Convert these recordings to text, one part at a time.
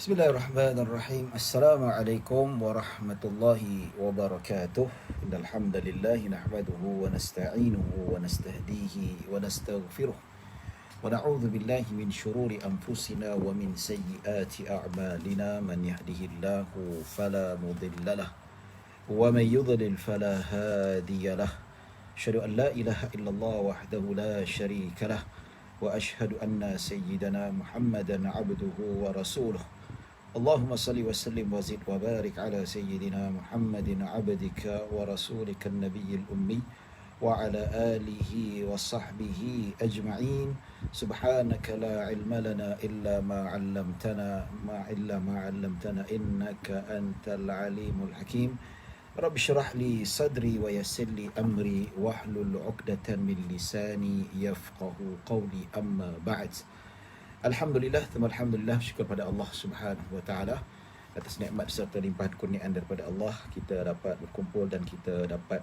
Bismillahirrahmanirrahim. Assalamualaikum warahmatullahi wabarakatuh. Innal hamdalillah nahmaduhu wa nasta'inuhu wa nastahdihi wa nastaghfiruh. Wa na'udzu billahi min shururi anfusina wa min sayyiati a'malina. Man yahdihillahu fala mudilla lahu wa man yudlil fala hadiya lahu. Asyhadu an la ilaha illallah wahdahu la syarika lahu wa asyhadu anna sayyidana Muhammadan 'abduhu wa rasuluh. Allahumma salli wa sallim wa zid wa barik ala sayyidina Muhammadin 'abdika wa rasulika an-nabiyyil ummi wa ala alihi wa sahbihi ajma'in. Subhanaka la ilma lana illa ma 'allamtana innaka antal alimul hakim. Rabbi syrah li sadri wa yassir li amri wahlul 'uqdatan min lisani yafqahu qawli, amma ba'd. Alhamdulillah, alhamdulillah, syukur pada Allah Subhanahu wa taala atas nikmat serta limpahan kurniaan daripada Allah, kita dapat berkumpul dan kita dapat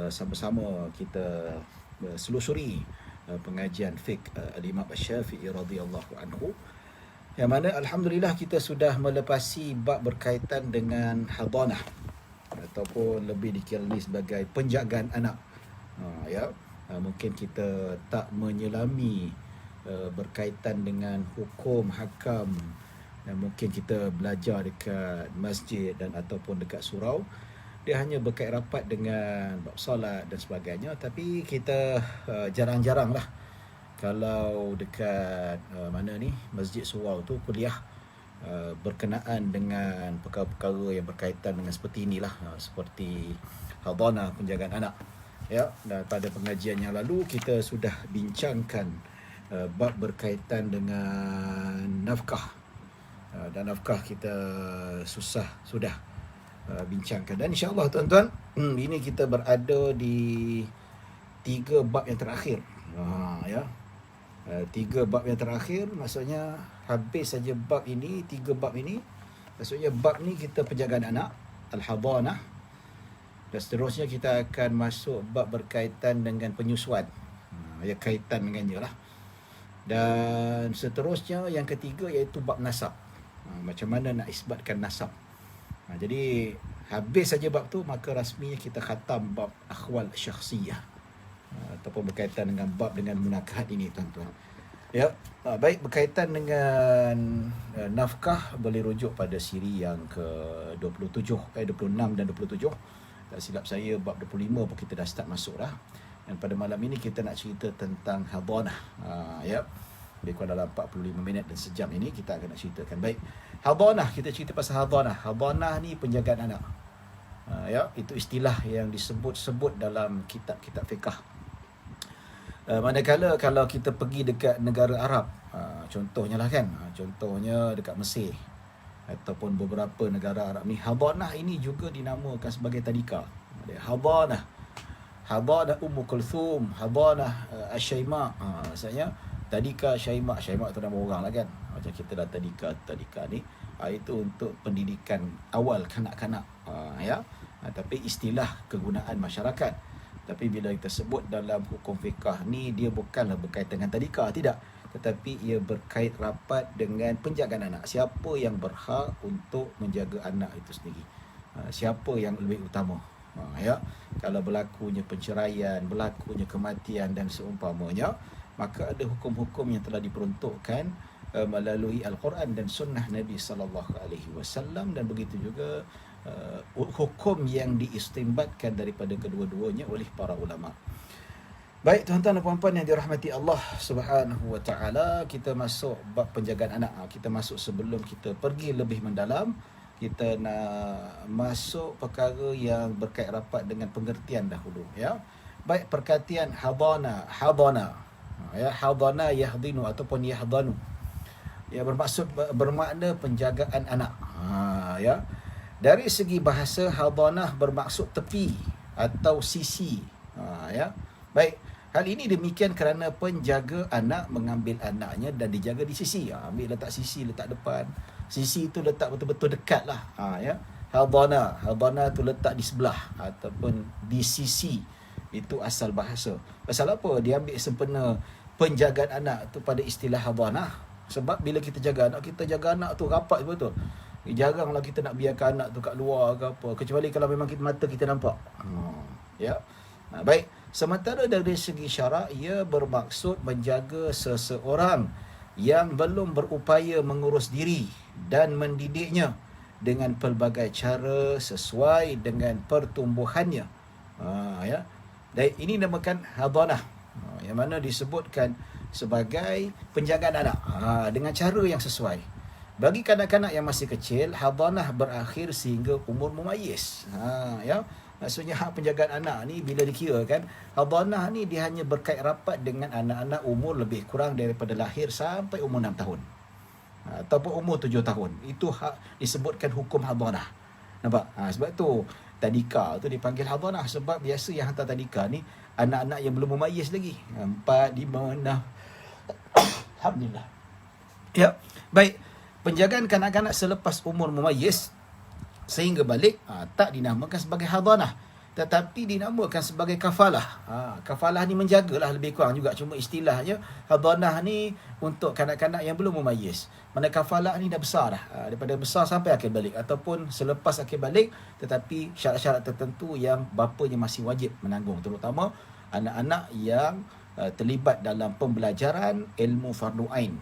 sama-sama kita selusuri pengajian fiqh al-Imam Asy-Syafi'i radhiyallahu anhu, yang mana alhamdulillah kita sudah melepasi bab berkaitan dengan hadanah ataupun lebih dikirani sebagai penjagaan anak. Mungkin kita tak menyelami berkaitan dengan hukum hakam, dan mungkin kita belajar dekat masjid dan ataupun dekat surau, dia hanya berkait rapat dengan bab solat dan sebagainya. Tapi kita jarang-jarang lah kalau dekat masjid surau tu kuliah berkenaan dengan perkara-perkara yang berkaitan dengan seperti inilah, seperti hadanah, penjagaan anak. Dan pada pengajian yang lalu kita sudah bincangkan bab berkaitan dengan nafkah, dan nafkah kita sudah bincangkan, dan insyaAllah tuan-tuan, ini kita berada di 3 bab yang terakhir. 3 bab yang terakhir, maksudnya habis saja bab ini, 3 bab ini. Maksudnya bab ni kita penjagaan anak, al-hadanah, dan seterusnya kita akan masuk bab berkaitan dengan penyusuan, ya, kaitan dengannya lah. Dan seterusnya yang ketiga iaitu bab nasab, macam mana nak isbatkan nasab. Jadi habis saja bab tu, maka rasminya kita khatam bab akhwal syakhsiyah, ataupun berkaitan dengan bab dengan munakahat ini, tuan-tuan. Baik, berkaitan dengan nafkah boleh rujuk pada siri yang ke-26 dan 27. Tak silap saya bab 25 pun kita dah start masuk dah. Dan pada malam ini kita nak cerita tentang hadanah. Lebih kurang dalam 45 minit dan sejam ini kita akan nak ceritakan. Baik, hadanah, kita cerita pasal hadanah. Hadanah ni penjagaan anak. Itu istilah yang disebut-sebut dalam kitab-kitab fiqh. Manakala kalau kita pergi dekat negara Arab, contohnya lah kan, contohnya dekat Mesir ataupun beberapa negara Arab ni, hadanah ini juga dinamakan sebagai tadika. Hadanah Ummu Kulthum, hadanah Asy-Syaima'. Maksudnya tadika Syaima'. Syaima' tu nama orang lah kan. Macam kita dah tadika ni, itu untuk pendidikan awal kanak-kanak. Tapi istilah kegunaan masyarakat. Tapi bila kita sebut dalam hukum fiqah ni, dia bukanlah berkaitan dengan tadika, tidak. Tetapi ia berkait rapat dengan penjagaan anak. Siapa yang berhak untuk menjaga anak itu sendiri? Siapa yang lebih utama? Kalau berlakunya penceraian, berlakunya kematian dan seumpamanya, maka ada hukum-hukum yang telah diperuntukkan melalui Al-Quran dan sunnah Nabi SAW, dan begitu juga hukum yang diistinbatkan daripada kedua-duanya oleh para ulama. Baik, tuan-tuan dan puan-puan yang dirahmati Allah Subhanahu wa taala, kita masuk bab penjagaan anak. Kita masuk, sebelum kita pergi lebih mendalam, kita nak masuk perkara yang berkait rapat dengan pengertian dahulu, Baik, perkatian hadanah. Hadanah yahdinu ataupun yahdanu, bermakna penjagaan anak. Dari segi bahasa, hadanah bermaksud tepi atau sisi. Baik, hal ini demikian kerana penjaga anak mengambil anaknya dan dijaga di sisi. Ambil letak sisi, letak depan. Sisi itu letak betul-betul dekat lah. Hadanah tu letak di sebelah ataupun di sisi. Itu asal bahasa. Pasal apa dia ambil sempena penjagaan anak tu pada istilah hadanah? Sebab bila kita jaga anak tu rapat betul. Jaranglah kita nak biarkan anak tu kat luar ke apa, kecuali kalau memang mata kita nampak. Ya. Baik, sementara dari segi syarak, ia bermaksud menjaga seseorang yang belum berupaya mengurus diri dan mendidiknya dengan pelbagai cara sesuai dengan pertumbuhannya. Ya. Dan ini dinamakan hadanah, yang mana disebutkan sebagai penjagaan anak dengan cara yang sesuai. Bagi kanak-kanak yang masih kecil, hadanah berakhir sehingga umur mumayyiz. Ya. Maksudnya hak penjagaan anak ni bila dikirakan, hadanah ni dia hanya berkait rapat dengan anak-anak umur lebih kurang daripada lahir sampai umur 6 tahun. Ataupun umur 7 tahun. Itu hak disebutkan hukum hadanah. Nampak? Sebab tu tadika tu dipanggil hadanah, sebab biasa yang hantar tadika ni anak-anak yang belum mumayyiz lagi. 4, 5, 6. Alhamdulillah. Ya, baik. Penjagaan kanak-kanak selepas umur mumayyiz sehingga balik tak dinamakan sebagai hadanah, tetapi dinamakan sebagai kafalah. Kafalah ni menjagalah lebih kurang juga, cuma istilahnya hadanah ni untuk kanak-kanak yang belum mumayyiz. Mana kafalah ni dah besar dah, daripada besar sampai akhir balik ataupun selepas akhir balik, tetapi syarat-syarat tertentu yang bapanya masih wajib menanggung, terutama anak-anak yang terlibat dalam pembelajaran ilmu fardu ain.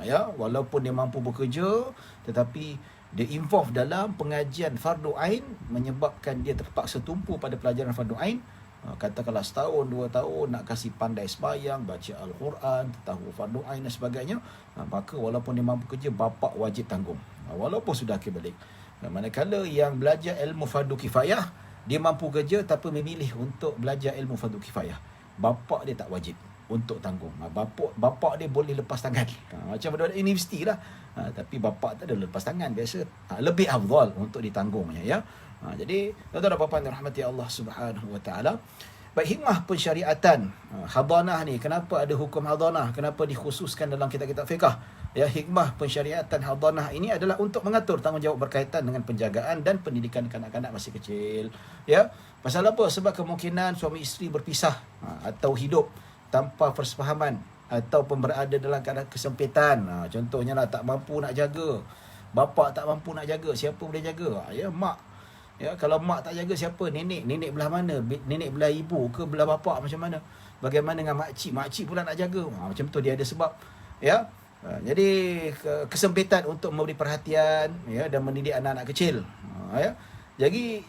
Ya, walaupun dia mampu bekerja, tetapi dia involve dalam pengajian fardu ain, menyebabkan dia terpaksa tumpu pada pelajaran fardu ain. Katakanlah setahun, 2 tahun nak kasih pandai sembahyang, baca Al-Quran, tahu fardu ain dan sebagainya, maka walaupun dia mampu kerja, bapa wajib tanggung, walaupun sudah akhir balik. Manakala yang belajar ilmu fardu kifayah, dia mampu kerja tapi memilih untuk belajar ilmu fardu kifayah, bapa dia tak wajib untuk tanggung. Bapa dia boleh lepas tangan, macam budak universiti lah, tapi bapa tak ada lepas tangan, biasa lebih afdal untuk ditanggungnya, ya. Jadi tuan-tuan dan puan-puan rahmati Allah Subhanahu wa taala, baik, hikmah pensyariatan hadanah ni, kenapa ada hukum hadanah, kenapa dikhususkan dalam kitab-kitab fiqh? Ya, hikmah pensyariatan hadanah ini adalah untuk mengatur tanggungjawab berkaitan dengan penjagaan dan pendidikan kanak-kanak masih kecil. Ya, pasal apa? Sebab kemungkinan suami isteri berpisah atau hidup tanpa persefahaman ataupun berada dalam keadaan kesempitan. Contohnya lah, tak mampu nak jaga, bapa tak mampu nak jaga, siapa boleh jaga? Ya, mak. Ya, kalau mak tak jaga, siapa? Nenek. Nenek belah mana? Nenek belah ibu ke belah bapa, macam mana? Bagaimana dengan makcik? Makcik pula nak jaga. Macam tu, dia ada sebab. Ya. Jadi kesempitan untuk memberi perhatian, ya, dan mendidik anak-anak kecil. Ya. Jadi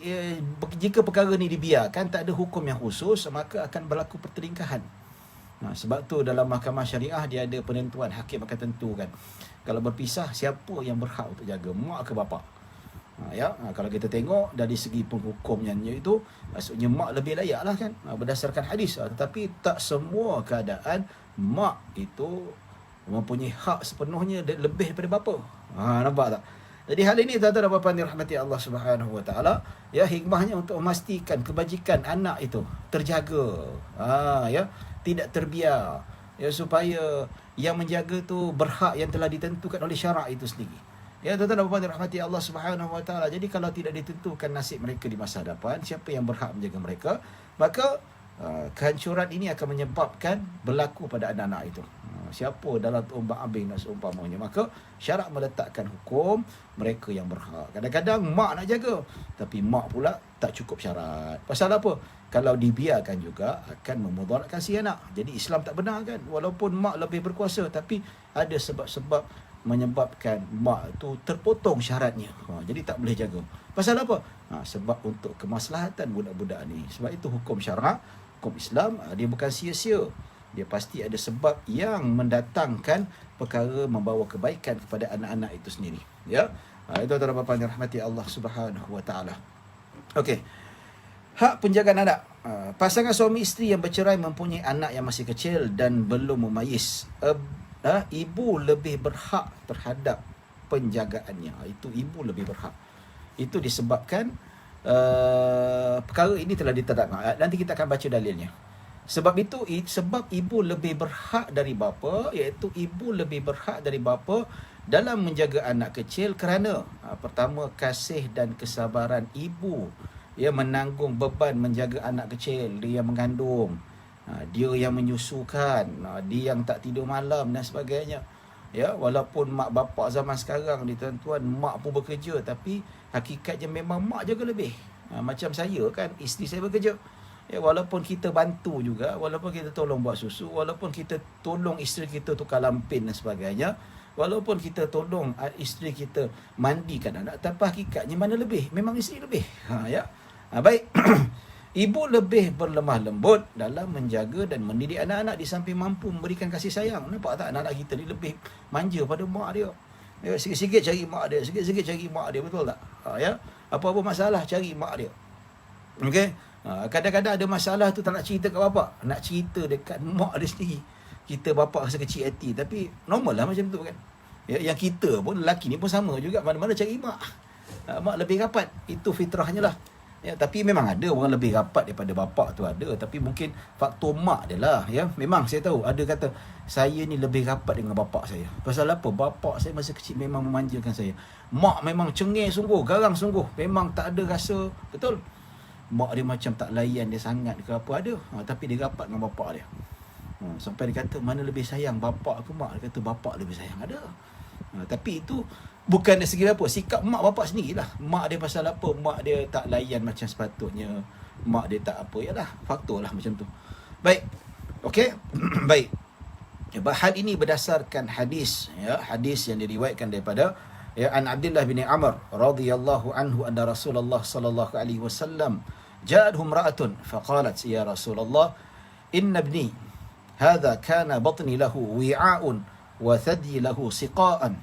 jika perkara ni dibiarkan, tak ada hukum yang khusus, maka akan berlaku pertelingkahan. Sebab tu dalam mahkamah syariah dia ada penentuan, hakim akan tentukan kalau berpisah, siapa yang berhak untuk jaga, mak ke bapa. Ya, kalau kita tengok dari segi penghukumnya itu, maksudnya mak lebih layak lah kan, berdasarkan hadis. Tetapi tak semua keadaan mak itu mempunyai hak sepenuhnya lebih daripada bapa. Nampak tak? Jadi hal ini tuan-tuan dan puan-puan dirahmati Allah Subhanahu wa taala, ya, hikmahnya untuk memastikan kebajikan anak itu terjaga. Ya, tidak terbiar, ya, supaya yang menjaga tu berhak yang telah ditentukan oleh syarak itu sendiri. Ya, tuan-tuan dan puan-puan dirahmati Allah Subhanahu wa taala. Jadi kalau tidak ditentukan nasib mereka di masa hadapan, siapa yang berhak menjaga mereka, maka kehancuran ini akan menyebabkan berlaku pada anak-anak itu. Siapa dalam umbang-ambing dan seumpamanya, maka syarak meletakkan hukum mereka yang berhak. Kadang-kadang mak nak jaga, tapi mak pula tak cukup syarat. Pasal apa? Kalau dibiarkan juga akan memudaratkan si anak. Jadi Islam tak benar kan? Walaupun mak lebih berkuasa, tapi ada sebab-sebab menyebabkan mak tu terpotong syaratnya. Jadi tak boleh jaga. Pasal apa? Sebab untuk kemaslahatan budak-budak ni. Sebab itu hukum syarak, hukum Islam, dia bukan sia-sia. Dia pasti ada sebab yang mendatangkan perkara membawa kebaikan kepada anak-anak itu sendiri. Ya. Itu tuan-tuan dan puan-puan yang rahmati Allah Subhanahu wa taala. Okey. Hak penjagaan anak. Pasangan suami isteri yang bercerai mempunyai anak yang masih kecil dan belum mumayyiz. Ibu lebih berhak terhadap penjagaannya. Itu ibu lebih berhak. Itu disebabkan perkara ini telah ditetapkan. Nanti kita akan baca dalilnya. Sebab itu, sebab ibu lebih berhak dari bapa, iaitu ibu lebih berhak dari bapa dalam menjaga anak kecil kerana pertama, kasih dan kesabaran ibu, ia menanggung beban menjaga anak kecil, dia yang mengandung, dia yang menyusukan, dia yang tak tidur malam dan sebagainya. Ya, walaupun mak bapak zaman sekarang ni tuan-tuan, mak pun bekerja, tapi hakikatnya memang mak jaga lebih. Macam saya kan, isteri saya bekerja. Ya, walaupun kita bantu juga, walaupun kita tolong buat susu, walaupun kita tolong isteri kita tukar lampin dan sebagainya, walaupun kita tolong isteri kita mandikan anak, tapi hakikatnya mana lebih? Memang isteri lebih. Ya. Baik. Ibu lebih berlemah lembut dalam menjaga dan mendidik anak-anak di samping mampu memberikan kasih sayang. Nampak tak anak-anak kita ni lebih manja pada mak dia. Ya, sikit-sikit cari mak dia, sikit-sikit cari mak dia, betul tak? Ya. Apa-apa masalah cari mak dia. Okey. Kadang-kadang ada masalah tu tak nak cerita kat bapak, nak cerita dekat mak dia sendiri. Kita bapak rasa kecil hati, tapi normal lah macam tu kan. Ya, yang kita pun, lelaki ni pun sama juga, mana-mana cari mak. Mak lebih rapat, itu fitrahnya lah. Ya, tapi memang ada orang lebih rapat daripada bapak tu ada, tapi mungkin faktor mak dia lah. Ya, memang saya tahu ada kata saya ni lebih rapat dengan bapak saya. Pasal apa? Bapak saya masa kecil memang memanjakan saya. Mak memang cengeng sungguh, garang sungguh, memang tak ada rasa, betul. Mak dia macam tak layan dia sangat ke apa ada, tapi dia rapat dengan bapak dia. Sampai dia kata mana lebih sayang, bapak ke mak? Dia kata bapak lebih sayang, ada. Tapi itu bukan dari segi apa, sikap mak bapak sendirilah. Mak dia pasal apa? Mak dia tak layan macam sepatutnya, mak dia tak apa, yalah, faktor lah macam tu. Baik. Okey. Baik. Hal ini berdasarkan hadis, ya, hadis yang diriwayatkan daripada an Abdullah bin Amr radhiyallahu anhu anna Rasulullah sallallahu alaihi wasallam ja'atuhu imra'atun faqalat ya Rasulullah inna ibni hadha kana batni lahu wi'a'un wa thadi lahu siqa'an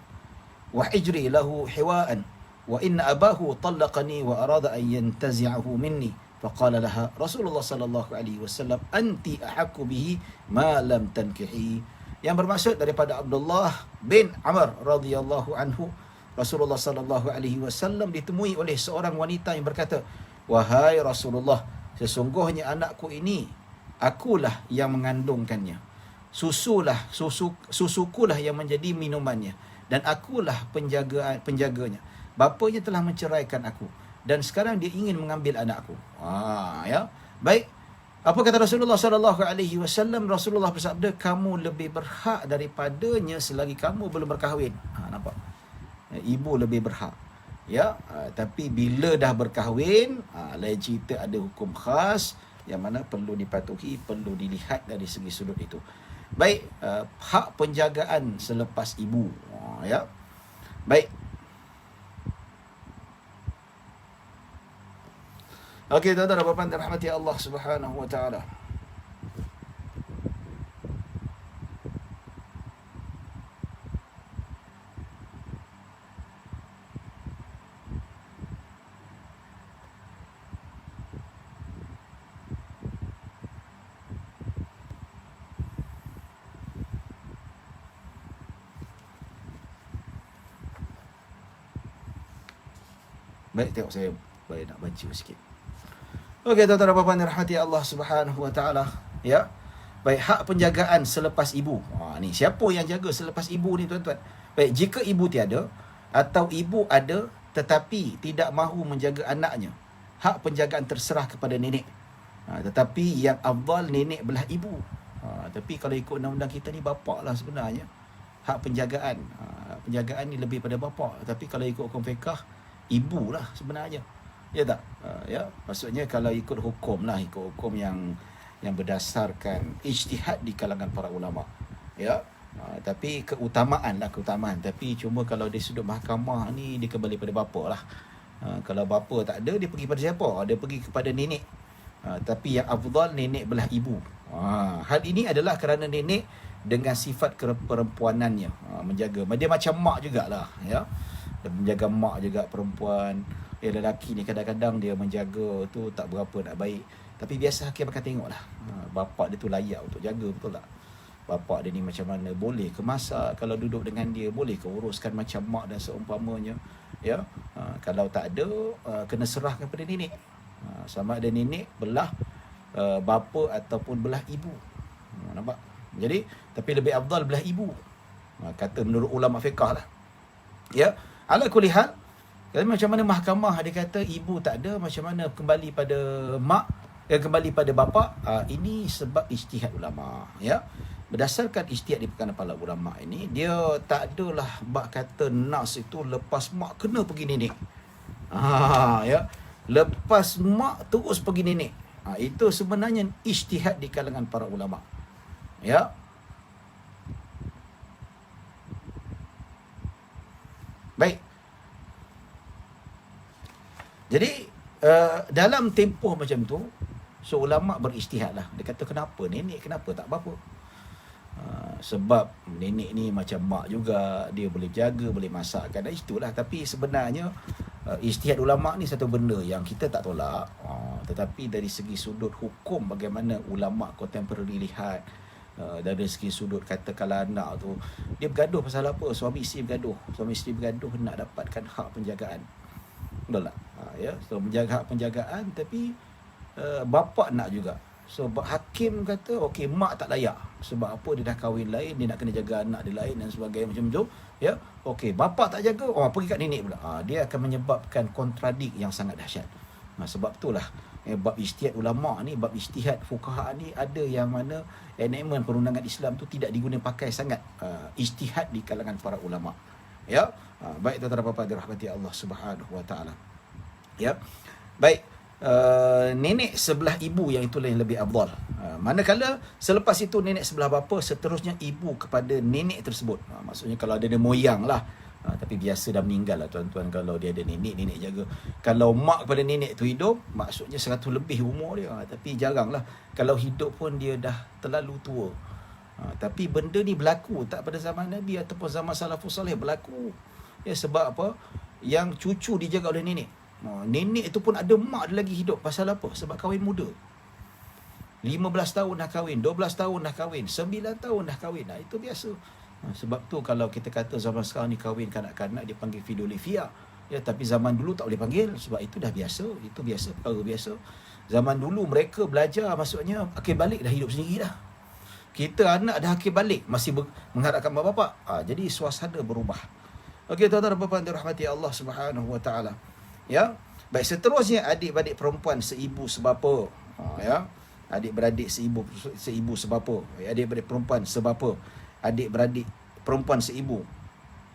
wa hijri lahu hiwa'an wa inna abahu talaqani wa arada an yantazi'ahu minni faqala laha Rasulullah sallallahu alaihi wasallam anti ahqqu bihi ma lam tankihi. Yang bermaksud daripada Abdullah bin Amr radhiyallahu anhu, Rasulullah sallallahu alaihi wasallam ditemui oleh seorang wanita yang berkata, "Wahai Rasulullah, sesungguhnya anakku ini akulah yang mengandungkannya. Susukulah yang menjadi minumannya dan akulah penjaganya. Bapanya telah menceraikan aku dan sekarang dia ingin mengambil anakku." Ya. Baik. Apa kata Rasulullah sallallahu alaihi wasallam? Rasulullah bersabda, "Kamu lebih berhak daripadanya selagi kamu belum berkahwin." Nampak? Ibu lebih berhak. Ya, tapi bila dah berkahwin, lain cerita, ada hukum khas yang mana perlu dipatuhi, perlu dilihat dari segi sudut itu. Baik, hak penjagaan selepas ibu. Ya. Baik. Okey, tuan-tuan dan puan-puan dirahmati Allah Subhanahu wa taala. Baik, tengok saya boleh nak baca sikit. Okey, tuan-tuan dan puan-puan dirahmati Allah Subhanahu wa taala. Ya. Baik, hak penjagaan selepas ibu. Ni siapa yang jaga selepas ibu ni, tuan-tuan? Baik, jika ibu tiada atau ibu ada tetapi tidak mahu menjaga anaknya, hak penjagaan terserah kepada nenek. Tetapi yang afdal nenek belah ibu. Tapi kalau ikut undang-undang kita ni, bapak lah sebenarnya hak penjagaan. Penjagaan ni lebih pada bapak. Tapi kalau ikut hukum fiqah, ibu lah sebenarnya. Ya tak? Ya, maksudnya kalau ikut hukum lah, ikut hukum yang berdasarkan ijtihad di kalangan para ulama. Ya. Tapi keutamaan. Tapi cuma kalau dari sudut mahkamah ni, dia kembali pada bapa lah. Kalau bapa tak ada, dia pergi pada siapa? Dia pergi kepada nenek. Tapi yang afdal nenek belah ibu. Hal ini adalah kerana nenek dengan sifat keperempuanannya menjaga. Dia macam mak jugalah, ya. Dia menjaga mak juga, perempuan. Lelaki ni kadang-kadang dia menjaga tu tak berapa nak baik. Tapi biasa hakim akan tengoklah, bapak dia tu layak untuk jaga, betul tak? Bapak dia ni macam mana, boleh ke masak kalau duduk dengan dia, boleh ke uruskan macam mak dan seumpamanya. Ya. Kalau tak ada, kena serahkan pada nenek. Sama ada nenek belah bapa ataupun belah ibu. Nampak? Jadi, tapi lebih afdal belah ibu. Kata menurut ulama fiqah lah. Ya. Ala kulli hal, macam mana mahkamah dia kata ibu tak ada, macam mana kembali pada mak, kembali pada bapa, ini sebab ijtihad ulama, ya. berdasarkan ijtihad di perkataan para ulama ini, dia tak adalah bab kata nas itu lepas mak kena pergi nenek. Ya. Lepas mak terus pergi nenek. Itu sebenarnya ijtihad di kalangan para ulama. Ya. Baik. Jadi dalam tempoh macam tu, so ulama berijtihad lah. Dia kata kenapa nenek, kenapa tak bapa? Sebab nenek ni macam mak juga, dia boleh jaga, boleh masakkan, dan itulah. Tapi sebenarnya ijtihad ulama ni satu benda yang kita tak tolak, tetapi dari segi sudut hukum bagaimana ulama contemporary lihat, dari segi sudut katakanlah anak tu dia bergaduh pasal apa, suami isteri bergaduh nak dapatkan hak penjagaan, betul tak? Ya, so menjaga hak penjagaan, tapi bapa nak juga. So hakim kata okey, mak tak layak sebab apa, dia dah kahwin lain, dia nak kena jaga anak dia lain dan sebagainya macam tu. Ya, okey, bapa tak jaga, pergi kat nenek pula. Dia akan menyebabkan kontradik yang sangat dahsyat. Sebab itulah bab ijtihad ulama ni, bab ijtihad fuqaha ni, ada yang mana enactment perundangan Islam tu tidak diguna pakai sangat ijtihad di kalangan para ulama. Ya, baik tuan-tuan dan puan-puan dirahmati Allah Subhanahu wa taala. Ya. Baik, nenek sebelah ibu yang itulah yang lebih afdal. Manakala selepas itu nenek sebelah bapa, seterusnya ibu kepada nenek tersebut. Maksudnya kalau ada moyang lah. Tapi biasa dah meninggal lah tuan-tuan, kalau dia ada nenek, nenek jaga. Kalau mak kepada nenek tu hidup, maksudnya 100 lebih umur dia. Tapi jarang lah, kalau hidup pun dia dah terlalu tua. Tapi benda ni berlaku tak pada zaman Nabi ataupun zaman salafus salih, berlaku. Ya, sebab apa? Yang cucu dijaga oleh nenek. Nenek itu pun ada mak dia lagi hidup. Pasal apa? Sebab kahwin muda. 15 tahun dah kahwin, 12 tahun dah kahwin, 9 tahun dah kahwin. Itu biasa. Sebab tu kalau kita kata zaman sekarang ni kahwin kanak-kanak dia panggil fidolifia. Ya, tapi zaman dulu tak boleh panggil sebab itu dah biasa. Itu biasa, perkara biasa. Zaman dulu mereka belajar, maksudnya akhir balik dah hidup sendiri dah. Kita anak dah akhir balik masih mengharapkan mak bapak. Jadi suasana berubah. Okey, tuan-tuan dan puan-puan dirahmati Allah Subhanahu wa taala. Ya. Baik, seterusnya adik-beradik perempuan seibu sebapa. Ya. Adik-beradik seibu sebapa. Adik-beradik perempuan sebapa. Adik-beradik perempuan seibu.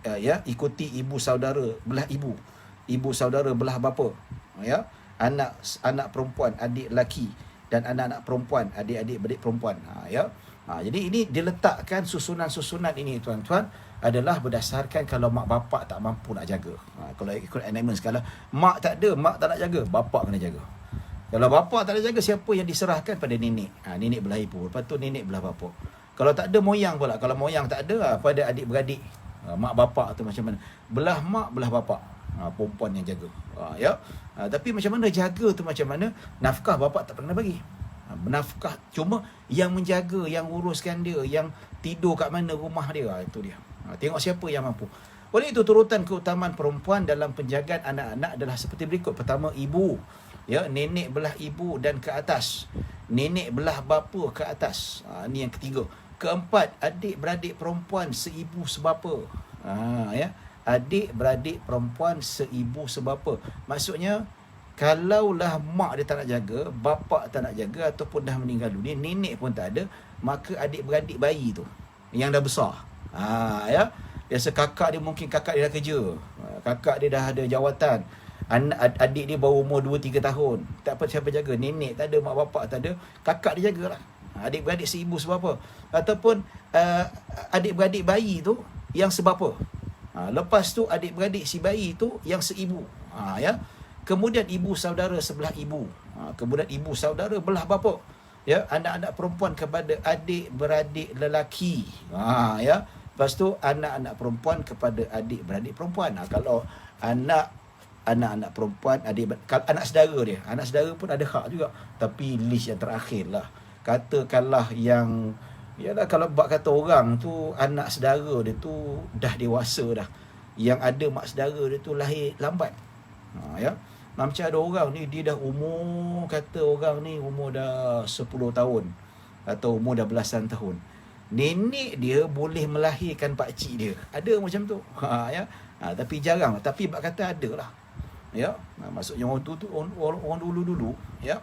Ya, ikuti ibu saudara belah ibu. Ibu saudara belah bapa. Ya. Anak perempuan adik lelaki dan anak-anak perempuan adik-adik beradik perempuan. Ya. Jadi ini diletakkan susunan-susunan ini tuan-tuan adalah berdasarkan kalau mak bapak tak mampu nak jaga. Kalau ikut enactment sekarang, mak tak ada, mak tak nak jaga, bapak kena jaga. Kalau bapak tak nak jaga, siapa yang diserahkan pada nenek? Nenek belah ibu, lepas tu nenek belah bapak. Kalau tak ada moyang pula, kalau moyang tak ada, pada adik-beradik, mak bapak tu macam mana? Belah mak, belah bapak. Perempuan yang jaga. Ya. Tapi macam mana jaga tu macam mana? Nafkah bapak tak pernah bagi. Nafkah cuma yang menjaga, yang uruskan dia, yang tidur kat mana rumah dia, itu dia. Tengok siapa yang mampu. Oleh itu turutan keutamaan perempuan dalam penjagaan anak-anak adalah seperti berikut. Pertama, ibu. Ya, nenek belah ibu dan ke atas. Nenek belah bapa ke atas. Ini yang ketiga. Keempat, adik-beradik perempuan seibu sebapa. Ya, adik-beradik perempuan seibu sebapa. Maksudnya kalaulah mak dia tak nak jaga, bapa tak nak jaga ataupun dah meninggal dunia, nenek pun tak ada, maka adik-beradik bayi tu yang dah besar. Ya. Biasa kakak dia, mungkin kakak dia dah kerja. Kakak dia dah ada jawatan. Adik dia baru umur 2-3 tahun. Tak apa siapa jaga. Nenek tak ada, mak bapak tak ada, kakak dia jagalah. Adik-beradik seibu sebapa. Ataupun adik-beradik bayi tu yang sebapa. Lepas tu adik-beradik si bayi tu yang seibu. Ya. Kemudian ibu saudara sebelah ibu. Kemudian ibu saudara belah bapa. Ya, anak-anak perempuan kepada adik-beradik lelaki. Ya. Lepas tu anak-anak perempuan kepada adik-beradik perempuan. Kalau anak-anak perempuan, anak saudara dia. Anak saudara pun ada hak juga. Tapi list yang terakhir lah. Katakanlah yang, yalah, kalau bak kata orang tu anak saudara dia tu dah dewasa dah. Yang ada mak saudara dia tu lahir lambat. Ya. Macam ada orang ni dia dah umur, kata orang ni umur dah 10 tahun atau umur dah belasan tahun. Nenek dia boleh melahirkan pakcik dia. Ada macam tu. Ya. Tapi jarang. Tapi bak kata ada lah. Ya. Maksudnya orang tu orang dulu-dulu, ya.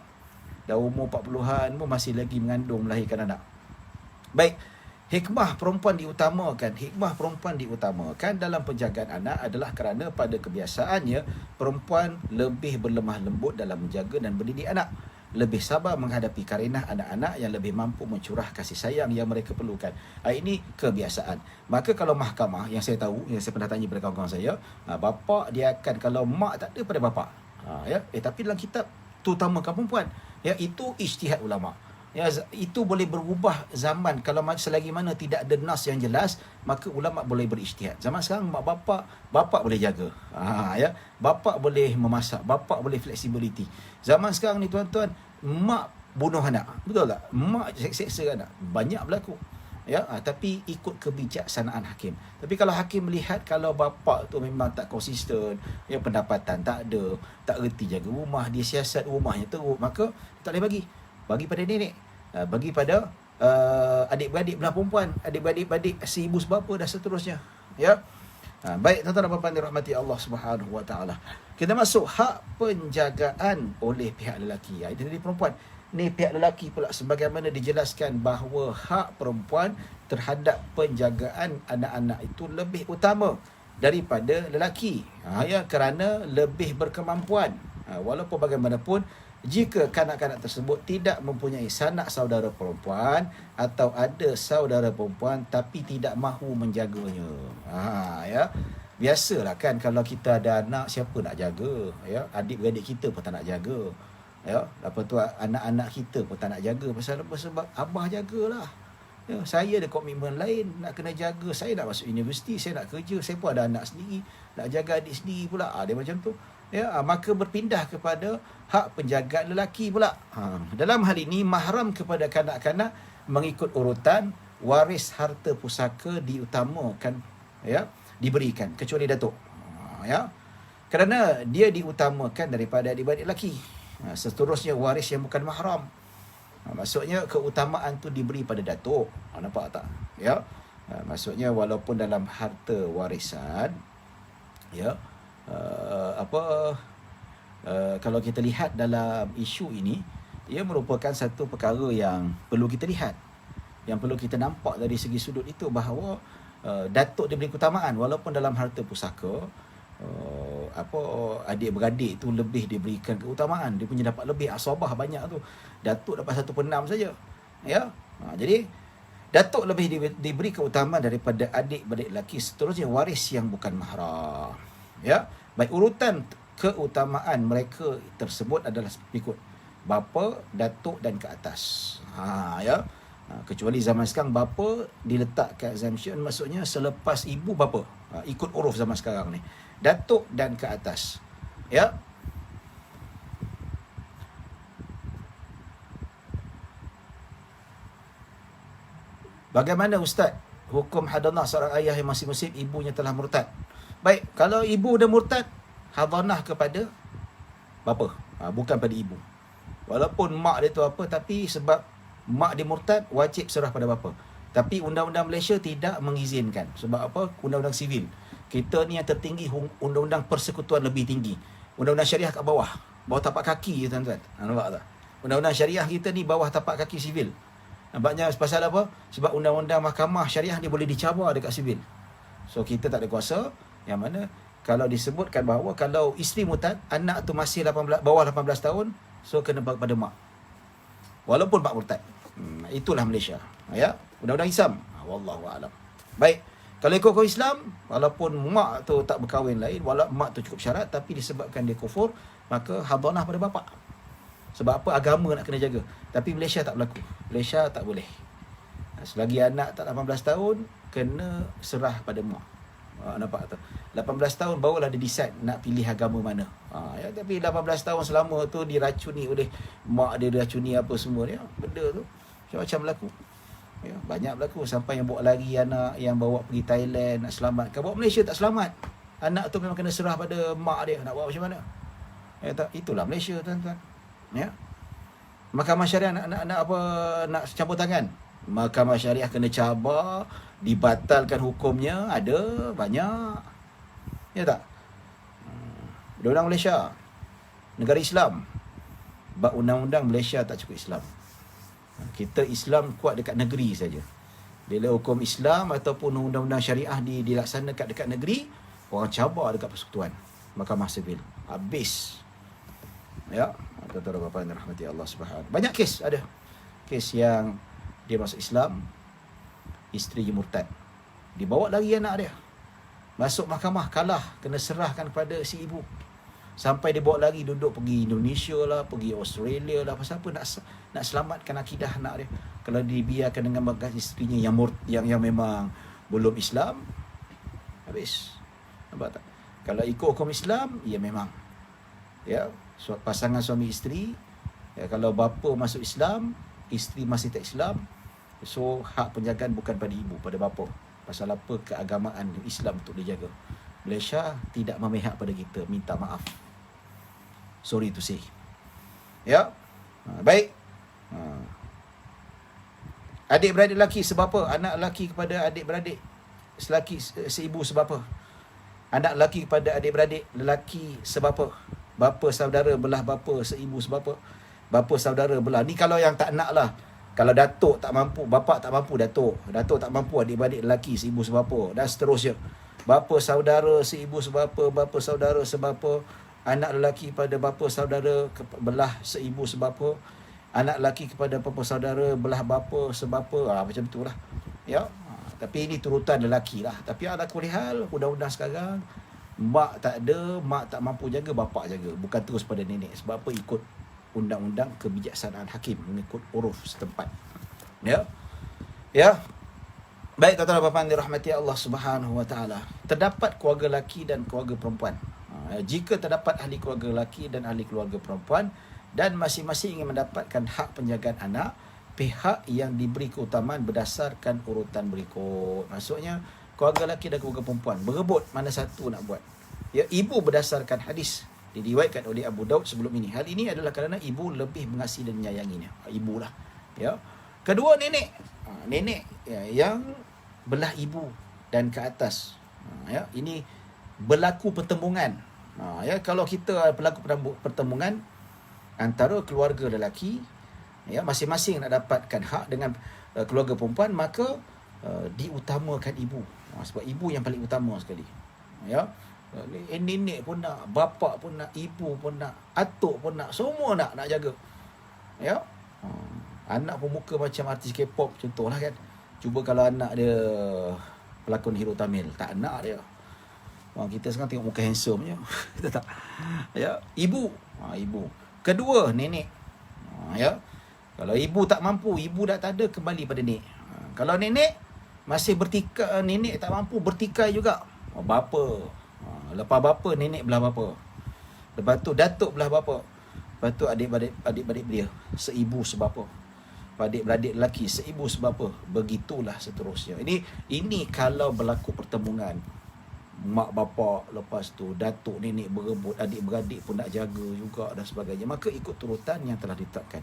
Dah umur 40-an pun masih lagi mengandung, melahirkan anak. Baik. Hikmah perempuan diutamakan dalam penjagaan anak adalah kerana pada kebiasaannya perempuan lebih berlemah lembut dalam menjaga dan mendidik anak, lebih sabar menghadapi karenah anak-anak yang lebih mampu mencurah kasih sayang yang mereka perlukan. Ini kebiasaan. Maka kalau mahkamah, yang saya tahu, yang saya pernah tanya pada kawan-kawan saya, bapa dia akan, kalau mak tak ada pada bapa. Tapi dalam kitab tu utamakan perempuan. Itu ijtihad ulama. Itu boleh berubah zaman. Kalau selagi mana tidak ada nas yang jelas, maka ulama boleh berijtihad. Zaman sekarang mak bapa boleh jaga. Bapa boleh memasak, bapa boleh flexibility. Zaman sekarang ni tuan-tuan, mak bunuh anak. Betul tak? Mak seksa anak. Banyak berlaku. Tapi ikut kebijaksanaan hakim. Tapi kalau hakim melihat kalau bapa tu memang tak konsisten, pendapatan tak ada, tak reti jaga rumah, dia siasat rumahnya teruk, maka tak boleh bagi pada nenek, bagi pada adik-beradik belah perempuan, adik-beradik si ibu sebapa dan seterusnya. Baik tuan-tuan dan puan-puan dirahmati Allah Subhanahu Wa Taala. Kita masuk hak penjagaan oleh pihak lelaki. Itu dari perempuan. Ni pihak lelaki pula, sebagaimana dijelaskan bahawa hak perempuan terhadap penjagaan anak-anak itu lebih utama daripada lelaki. Kerana lebih berkemampuan. Walaupun bagaimanapun, jika kanak-kanak tersebut tidak mempunyai sanak saudara perempuan atau ada saudara perempuan tapi tidak mahu menjaganya. Biasalah kan, kalau kita ada anak, siapa nak jaga? Adik-beradik kita pun tak nak jaga. Lepas tu anak-anak kita pun tak nak jaga. Pasal apa? Sebab abah jagalah. Saya ada komitmen lain, nak kena jaga. Saya nak masuk universiti, saya nak kerja, saya pun ada anak sendiri, nak jaga adik sendiri pula. Dia macam tu. Maka berpindah kepada hak penjagaan lelaki pula. Dalam hal ini, mahram kepada kanak-kanak mengikut urutan waris harta pusaka diutamakan, diberikan, kecuali datuk. Kerana dia diutamakan daripada adik-beradik lelaki. Seterusnya waris yang bukan mahram. Maksudnya keutamaan tu diberi pada datuk. Nampak tak? Maksudnya walaupun dalam harta warisan, kalau kita lihat dalam isu ini, ia merupakan satu perkara yang perlu kita lihat, yang perlu kita nampak dari segi sudut itu, bahawa datuk diberi keutamaan walaupun dalam harta pusaka, adik-beradik tu lebih diberikan keutamaan. Dia punya dapat lebih, asabah banyak tu, datuk dapat 1/6 saja. Jadi datuk lebih diberi keutamaan daripada adik-beradik lelaki. Seterusnya waris yang bukan mahram. Baik, urutan keutamaan mereka tersebut adalah ikut bapa, datuk dan ke atas. Kecuali zaman sekarang bapa diletakkan exemption, maksudnya selepas ibu bapa. Ikut uruf zaman sekarang ni. Datuk dan ke atas. Bagaimana Ustaz hukum hadanah seorang ayah yang masih muslim, ibunya telah murtad? Baik, kalau ibu dah murtad, hadanah kepada bapa, bukan pada ibu. Walaupun mak dia tu apa, tapi sebab mak dia murtad, wajib serah pada bapa. Tapi undang-undang Malaysia tidak mengizinkan. Sebab apa? Undang-undang sivil. Kita ni yang tertinggi, undang-undang persekutuan lebih tinggi. Undang-undang syariah kat bawah tapak kaki je tuan-tuan. Nampak tak? Undang-undang syariah kita ni bawah tapak kaki sivil. Nampaknya pasal apa? Sebab undang-undang mahkamah syariah ni boleh dicabar dekat sivil. So kita tak ada kuasa. Yang mana kalau disebutkan bahawa kalau isteri murtad, anak tu masih bawah 18 tahun, so kena pada mak. Walaupun mak murtad. Itulah Malaysia. Undang-undang Islam. Wallahu a'lam. Baik. Kalau ikut hukum Islam, walaupun mak tu tak berkahwin lain, walaupun mak tu cukup syarat, tapi disebabkan dia kufur, maka hadanah pada bapa. Sebab apa? Agama nak kena jaga. Tapi Malaysia tak berlaku. Malaysia tak boleh. Selagi anak tak 18 tahun, kena serah pada mak. Nampak tak? 18 tahun barulah dia decide nak pilih agama mana. Tapi 18 tahun selama tu diracuni oleh mak dia, diracuni apa semua dia. Benda tu macam-macam berlaku. Banyak berlaku. Sampai yang bawa lari anak, yang bawa pergi Thailand nak selamatkan. Bawa Malaysia tak selamat. Anak tu memang kena serah pada mak dia. Nak buat macam mana? Itulah Malaysia tuan-tuan. Mahkamah syariah nak campur tangan. Mahkamah syariah kena cabar, dibatalkan hukumnya, ada banyak. Ya tak? Undang-undang Malaysia, negara Islam. Undang-undang Malaysia tak cukup Islam. Kita Islam kuat dekat negeri saja. Bila hukum Islam ataupun undang-undang syariah dilaksanakan dekat negeri, orang cabar dekat persekutuan, mahkamah sivil. Habis. Ya, tuan-tuan dan puan rahmati Allah Subhanahu. Banyak kes ada. Kes yang dia masuk Islam, isteri murtad. Dibawa lagi anak dia. Masuk mahkamah, kalah, kena serahkan kepada si ibu. Sampai dia bawa lagi duduk pergi Indonesia lah, pergi Australia lah. Pasal apa? Nak selamatkan akidah anak dia. Kalau dibiarkan dengan bagas isterinya yang memang belum Islam, habis. Nampak tak? Kalau ikut hukum Islam, ya memang. Ya, pasangan suami isteri, ya, kalau bapa masuk Islam, isteri masih tak Islam, so hak penjagaan bukan pada ibu, pada bapa. Pasal apa? Keagamaan Islam untuk dijaga. Malaysia tidak memihak pada kita, minta maaf. Sorry to say. Ya. Baik. Adik-beradik lelaki sebab apa? Anak lelaki kepada adik-beradik selaki seibu sebab apa? Anak lelaki kepada adik-beradik lelaki sebab apa? Bapa saudara belah bapa seibu sebab apa? Bapa saudara belah. Ni kalau yang tak nak lah. Kalau datuk tak mampu, bapa tak mampu, datuk tak mampu, adik-beradik lelaki seibu sebab apa, dan seterusnya. Bapa saudara seibu sebab apa, bapa saudara sebab apa, anak lelaki kepada bapa saudara belah seibu sebab apa, anak lelaki kepada bapa saudara belah bapa sebab apa, macam itulah. Ya. Tapi ini turutan lelaki lah. Tapi ala kulli hal, undang-undang sekarang, mak tak ada, mak tak mampu jaga, bapa jaga. Bukan terus pada nenek. Sebab apa? Ikut undang-undang kebijaksanaan hakim, mengikut uruf setempat. Ya. Ya. Baik, tuan-tuan dan puan dirahmati Allah Subhanahu wa taala. Terdapat keluarga lelaki dan keluarga perempuan. Jika terdapat ahli keluarga lelaki dan ahli keluarga perempuan dan masing-masing ingin mendapatkan hak penjagaan anak, pihak yang diberi keutamaan berdasarkan urutan berikut. Maksudnya, keluarga lelaki dan keluarga perempuan berebut mana satu nak buat. Ya, ibu berdasarkan hadis diriwayatkan oleh Abu Daud sebelum ini. Hal ini adalah kerana ibu lebih mengasihi dan menyayanginya. Ibulah. Ya. Kedua, nenek. Nenek ya, yang belah ibu dan ke atas. Ya, ini berlaku pertembungan. Ya, kalau kita berlaku pertembungan antara keluarga lelaki, ya, masing-masing nak dapatkan hak dengan keluarga perempuan, maka diutamakan ibu. Sebab ibu yang paling utama sekali. Ya. Nenek pun nak, bapa pun nak, ibu pun nak, atuk pun nak, semua nak jaga. Ya. Anak pun muka macam artis K-pop contohlah kan. Cuba kalau anak dia pelakon hero Tamil, tak nak dia. Kita sekarang tengok muka handsome je. Tak. Ya, ibu. Ibu. Kedua, nenek. Ya. Kalau ibu tak mampu, ibu dah tak ada, kembali pada nenek. Kalau nenek masih bertikai, nenek tak mampu, bertikai juga. Bapa. Lepas bapa, nenek belah bapa. Lepas tu datuk belah bapa. Lepas tu adik-beradik dia seibu sebab apa. Adik-beradik lelaki seibu sebab apa. Begitulah seterusnya. Ini kalau berlaku pertembungan. Mak bapa, lepas tu datuk nenek berebut, adik-beradik pun nak jaga juga dan sebagainya. Maka ikut turutan yang telah ditetapkan.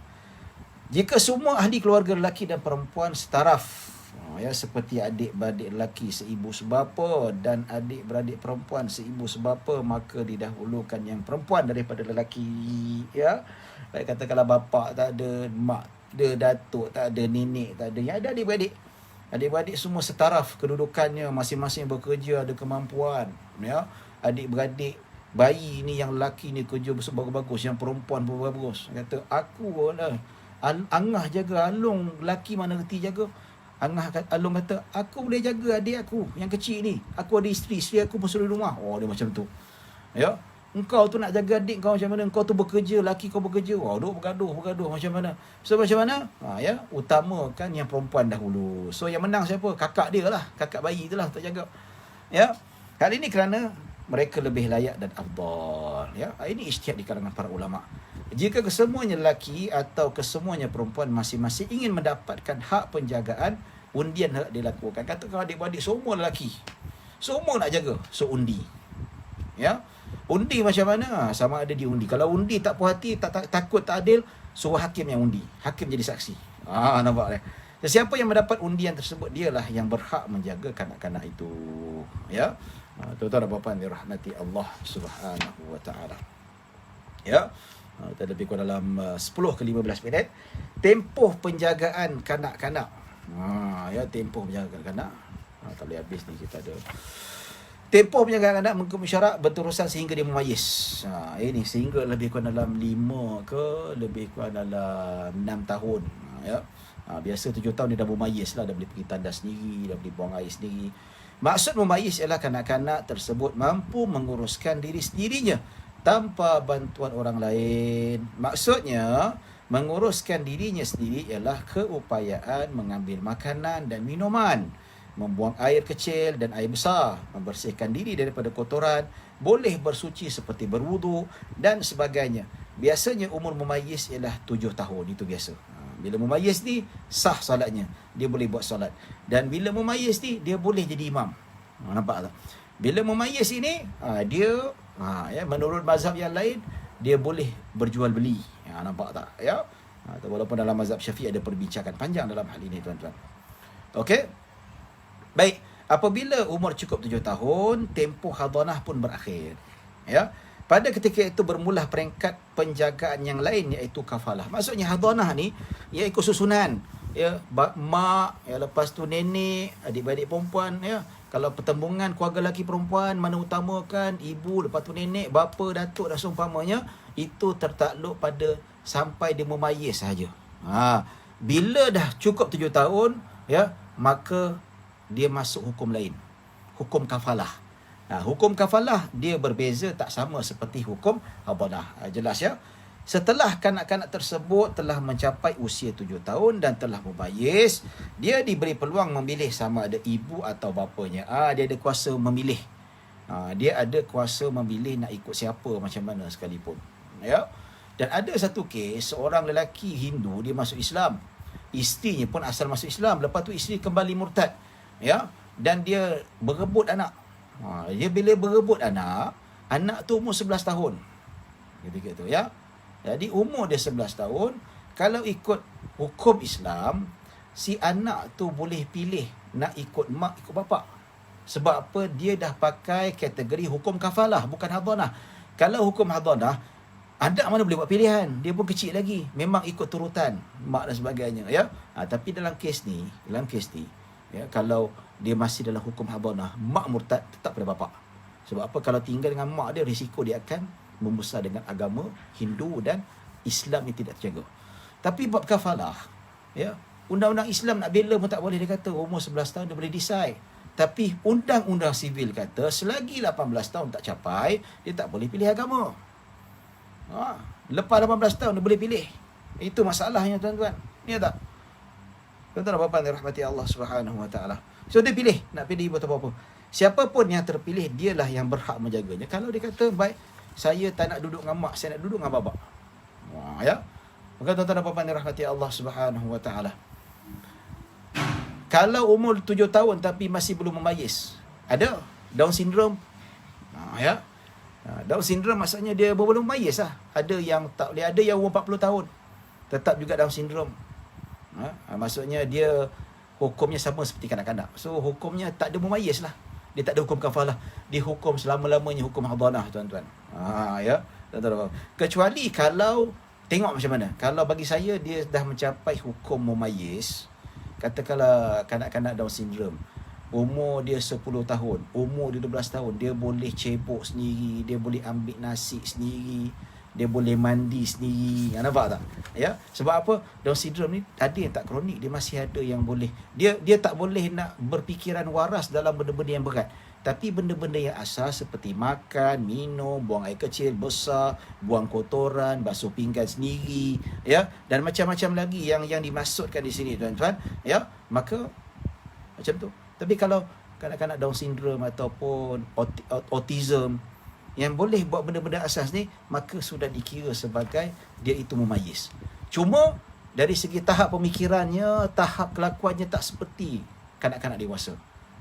Jika semua ahli keluarga lelaki dan perempuan setaraf, ya, seperti adik-beradik lelaki seibu sebapa dan adik-beradik perempuan seibu sebapa, maka didahulukan yang perempuan daripada lelaki. Ya, baik katakanlah bapa tak ada, mak ada, datuk tak ada, nenek tak ada, yang ada adik-beradik. Adik-beradik semua setaraf kedudukannya, masing-masing bekerja, ada kemampuan. Ya, adik-beradik bayi ni yang lelaki ni kerja bagus-bagus, yang perempuan pun bagus. Kata aku lah Angah jaga, Along lelaki mana reti jaga. Along kata, aku boleh jaga adik aku yang kecil ni. Aku ada isteri aku pun suruh rumah. Dia macam tu. Ya, engkau tu nak jaga adik kau macam mana? Engkau tu bekerja, lelaki kau bekerja. Duk bergaduh macam mana? So macam mana? Ya, utamakan yang perempuan dahulu. So yang menang siapa? Kakak dia lah, kakak bayi tu lah tak jaga. Ya, hal ini kerana mereka lebih layak dan afdal. Ya, ini ijtihad di kalangan para ulama. Jika kesemuanya lelaki atau kesemuanya perempuan masing-masing ingin mendapatkan hak penjagaan, undian hendak dilakukan. Katakan adik-beradik semua lelaki, semua nak jaga, so undi. Ya, undi macam mana? Sama ada diundi. Kalau undi tak puas hati, takut tak adil, suruh hakim yang undi. Hakim jadi saksi. Nampak tak? Siapa yang mendapat undian tersebut, dialah yang berhak menjaga kanak-kanak itu. Ya, tuan-tuan dan puan dirahmati Allah Subhanahu wa taala. Ya. Kita lebih kurang dalam 10 ke 15 minit. Tempoh penjagaan kanak-kanak. Ya, tempoh menjaga kanak-kanak. Tak boleh habis ni, kita ada tempoh menjaga kanak-kanak mengikut syarat berterusan sehingga dia memayis. Ini sehingga lebih kurang dalam 5 ke lebih kurang dalam 6 tahun. Ya. Biasa 7 tahun dia dah memayis lah, dah boleh pergi tandas sendiri, dah boleh buang air sendiri. Maksud memayis ialah kanak-kanak tersebut mampu menguruskan diri sendirinya tanpa bantuan orang lain. Maksudnya, menguruskan dirinya sendiri ialah keupayaan mengambil makanan dan minuman, membuang air kecil dan air besar, membersihkan diri daripada kotoran, boleh bersuci seperti berwuduk dan sebagainya. Biasanya umur memayis ialah 7 tahun, itu biasa. Bila memayis ni, sah solatnya. Dia boleh buat solat. Dan bila memayis ni, dia boleh jadi imam. Nampak tak? Bila memayis ini, dia, menurut mazhab yang lain, dia boleh berjual beli. Nampak tak? Ya? Walaupun dalam mazhab Syafi'i ada perbincangan panjang dalam hal ini, tuan-tuan. Okey? Baik. Apabila umur cukup 7 tahun, tempoh hadanah pun berakhir. Ya? Pada ketika itu bermula peringkat penjagaan yang lain, iaitu kafalah. Maksudnya hadanah ni, ia ikut susunan. Ya, mak, ya, lepas tu nenek, adik-beradik perempuan, ya. Kalau pertembungan keluarga lelaki perempuan, mana utamakan ibu, lepas tu nenek, bapa, datuk dan seumpamanya, itu tertakluk pada sampai dia memayis sahaja. Bila dah cukup 7 tahun, ya, maka dia masuk hukum lain. Hukum kafalah. Hukum kafalah dia berbeza, tak sama seperti hukum hadanah. Jelas ya? Setelah kanak-kanak tersebut telah mencapai usia 7 tahun dan telah memayis, dia diberi peluang memilih sama ada ibu atau bapanya. Dia ada kuasa memilih. Dia ada kuasa memilih nak ikut siapa macam mana sekalipun. Ya. Dan ada satu kes, seorang lelaki Hindu, dia masuk Islam. Isterinya pun asal masuk Islam. Lepas tu isteri kembali murtad. Ya. Dan dia berebut anak. Dia bila berebut anak tu umur 11 tahun. Ketika tu, ya. Jadi umur dia 11 tahun, kalau ikut hukum Islam, si anak tu boleh pilih nak ikut mak, ikut bapa. Sebab apa? Dia dah pakai kategori hukum kafalah, bukan hadanah. Kalau hukum hadanah, anak mana boleh buat pilihan. Dia pun kecil lagi. Memang ikut turutan mak dan sebagainya, ya. Tapi dalam kes ni, ya, kalau dia masih dalam hukum hadanah, mak murtad tetap pada bapa. Sebab apa? Kalau tinggal dengan mak dia, risiko dia akan membesar dengan agama Hindu dan Islam yang tidak terjaga. Tapi bab kafalah, ya, undang-undang Islam nak bela pun tak boleh. Dia kata umur 11 tahun dia boleh decide. Tapi undang-undang sivil kata selagi 18 tahun tak capai, dia tak boleh pilih agama. Lepas 18 tahun dia boleh pilih. Itu masalahnya, tuan-tuan. Ni tak? Tuan-tuan dan puan-puan dirahmati Allah Subhanahu Wa Taala. So dia pilih nak pilih ibu atau bapa. Siapa pun yang terpilih, dialah yang berhak menjaganya. Kalau dia kata, baik, saya tak nak duduk dengan mak, saya nak duduk dengan bapa. Ya. Maka tuan-tuan dan puan-puan dirahmati Allah Subhanahu Wa Taala. Kalau umur 7 tahun tapi masih belum memayis, ada Down syndrome. Ya. Down syndrome maksudnya dia belum memayis lah. Ada yang tak boleh, ada yang umur 40 tahun tetap juga Down syndrome. Maksudnya dia hukumnya sama seperti kanak-kanak. So hukumnya tak ada memayis lah. Dia tak ada hukum kafalah. Dia hukum selama-lamanya hukum hadanah, tuan-tuan. Ya. Tuan-tuan. Kecuali kalau tengok macam mana. Kalau bagi saya dia dah mencapai hukum memayis, katakanlah kanak-kanak Down syndrome, umur dia 10 tahun, umur dia 12 tahun, dia boleh cebok sendiri, dia boleh ambil nasi sendiri, dia boleh mandi sendiri. Nampak tak? Ya. Sebab apa? Down syndrome ni ada yang tak kronik, dia masih ada yang boleh. Dia tak boleh nak berfikiran waras dalam benda-benda yang berat. Tapi benda-benda yang asas seperti makan, minum, buang air kecil, besar, buang kotoran, basuh pinggan sendiri, ya, dan macam-macam lagi yang dimaksudkan di sini, tuan-tuan, ya. Maka macam tu. Tapi kalau kanak-kanak Down syndrome ataupun autism yang boleh buat benda-benda asas ni, maka sudah dikira sebagai dia itu memayis. Cuma dari segi tahap pemikirannya, tahap kelakuannya tak seperti kanak-kanak dewasa.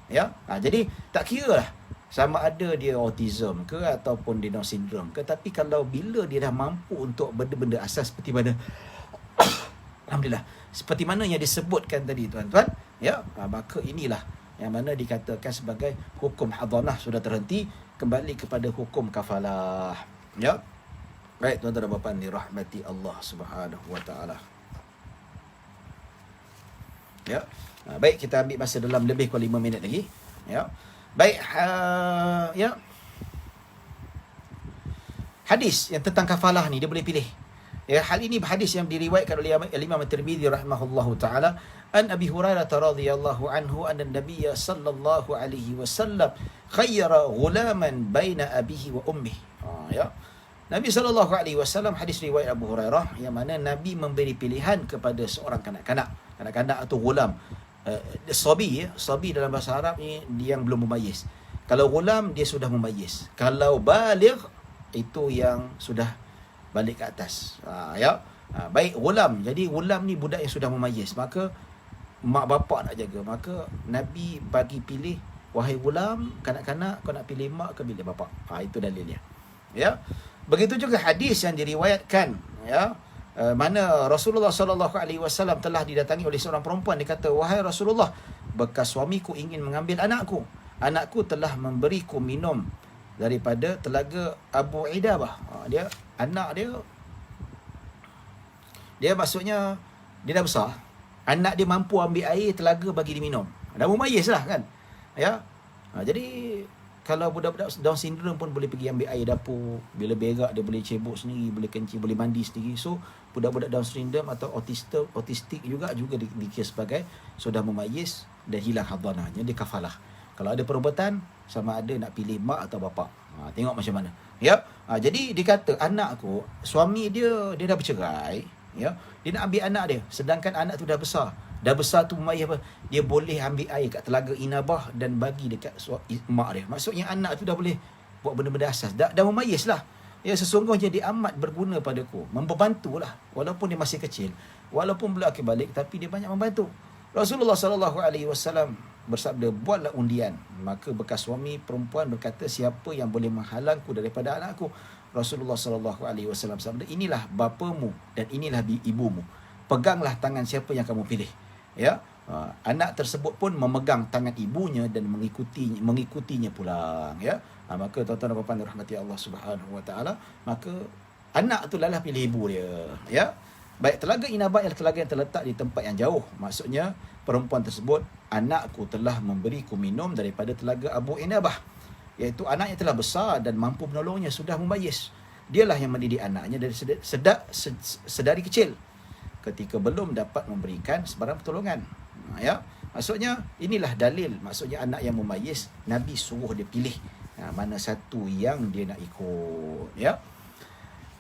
Ya, jadi tak kira lah sama ada dia autism ke ataupun dia Down syndrome ke. Tapi kalau bila dia dah mampu untuk benda-benda asas seperti mana alhamdulillah, seperti mana yang disebutkan tadi, tuan-tuan, ya, maka inilah yang mana dikatakan sebagai hukum hadanah sudah terhenti, kembali kepada hukum kafalah. Ya. Baik, tuan-tuan dan puan-puan dirahmati Allah Subhanahu Wa Taala. Ya. Baik, kita ambil masa dalam lebih kurang 5 minit lagi. Ya. Baik, ya. Hadis yang tentang kafalah ni dia boleh pilih. Ya, hal ini hadis yang diriwayatkan oleh Imam At-Tirmidzi rahimahullahu taala an Abi Hurairah radhiyallahu anhu anna an-nabiy sallallahu alaihi wasallam khayyara ghulaman baina abihi wa ummihi. Ya. Nabi sallallahu alaihi wasallam, hadis riwayat Abu Hurairah, yang mana Nabi memberi pilihan kepada seorang kanak-kanak atau ghulam. Sabi, ya, sabi dalam bahasa Arab ni dia yang belum mumayyiz. Kalau ghulam dia sudah mumayyiz. Kalau baligh itu yang sudah balik ke atas. Ya. Baik, ghulam. Jadi ghulam ni budak yang sudah mumayyiz. Maka mak bapak nak jaga. Maka Nabi bagi pilih, wahai ghulam, kanak-kanak, kau nak pilih mak ke pilih bapak? Itu dalilnya. Ya. Begitu juga hadis yang diriwayatkan, ya, mana Rasulullah sallallahu alaihi wasallam telah didatangi oleh seorang perempuan. Dia kata, wahai Rasulullah, bekas suamiku ingin mengambil anakku. Anakku telah memberiku minum daripada telaga Abu Idabah. Anak dia maksudnya dia dah besar. Anak dia mampu ambil air telaga bagi dia minum. Dah mumayyiz lah kan. Ya. Jadi kalau budak-budak Down syndrome pun boleh pergi ambil air dapur. Bila berak dia boleh cebok sendiri, boleh kencing, boleh mandi sendiri. So budak-budak Down syndrome atau autistik juga dikira sebagai sudah mumayyiz dan hilang hadanahnya, dia kafalah. Kalau ada perubatan, sama ada nak pilih mak atau bapak. Tengok macam mana. Ya. Jadi dia kata, anakku, suami dia dah bercerai, ya. Dia nak ambil anak dia, sedangkan anak tu dah besar. Dah besar tu mumayyiz apa? Dia boleh ambil air kat telaga Inabah dan bagi dekat mak dia. Maksudnya anak tu dah boleh buat benda-benda asas. Dah mumayyiz lah. Ya, sesungguhnya dia amat berguna padaku. Membantulah. Walaupun dia masih kecil. Walaupun belum akan balik, tapi dia banyak membantu. Rasulullah SAW bersabda, buatlah undian. Maka bekas suami perempuan berkata, siapa yang boleh menghalangku daripada anakku? Rasulullah SAW sabda, inilah bapamu dan inilah ibumu. Peganglah tangan siapa yang kamu pilih. Ya, anak tersebut pun memegang tangan ibunya dan mengikutinya pulang. Ya, maka tuan-tuan dan puan-puan rahmati Allah Subhanahu Wa Taala, maka anak tu lah pilih ibu dia. Ya, baik, telaga Inabah ialah telaga yang terletak di tempat yang jauh. Maksudnya perempuan tersebut, anakku telah memberiku minum daripada telaga Abu Inabah, iaitu anaknya telah besar dan mampu menolongnya, sudah mumayyiz. Dialah yang mendidik anaknya dari sedari kecil, ketika belum dapat memberikan sebarang pertolongan. Ya, maksudnya inilah dalil. Maksudnya anak yang mumayyiz, Nabi suruh dia pilih mana satu yang dia nak ikut. Ya.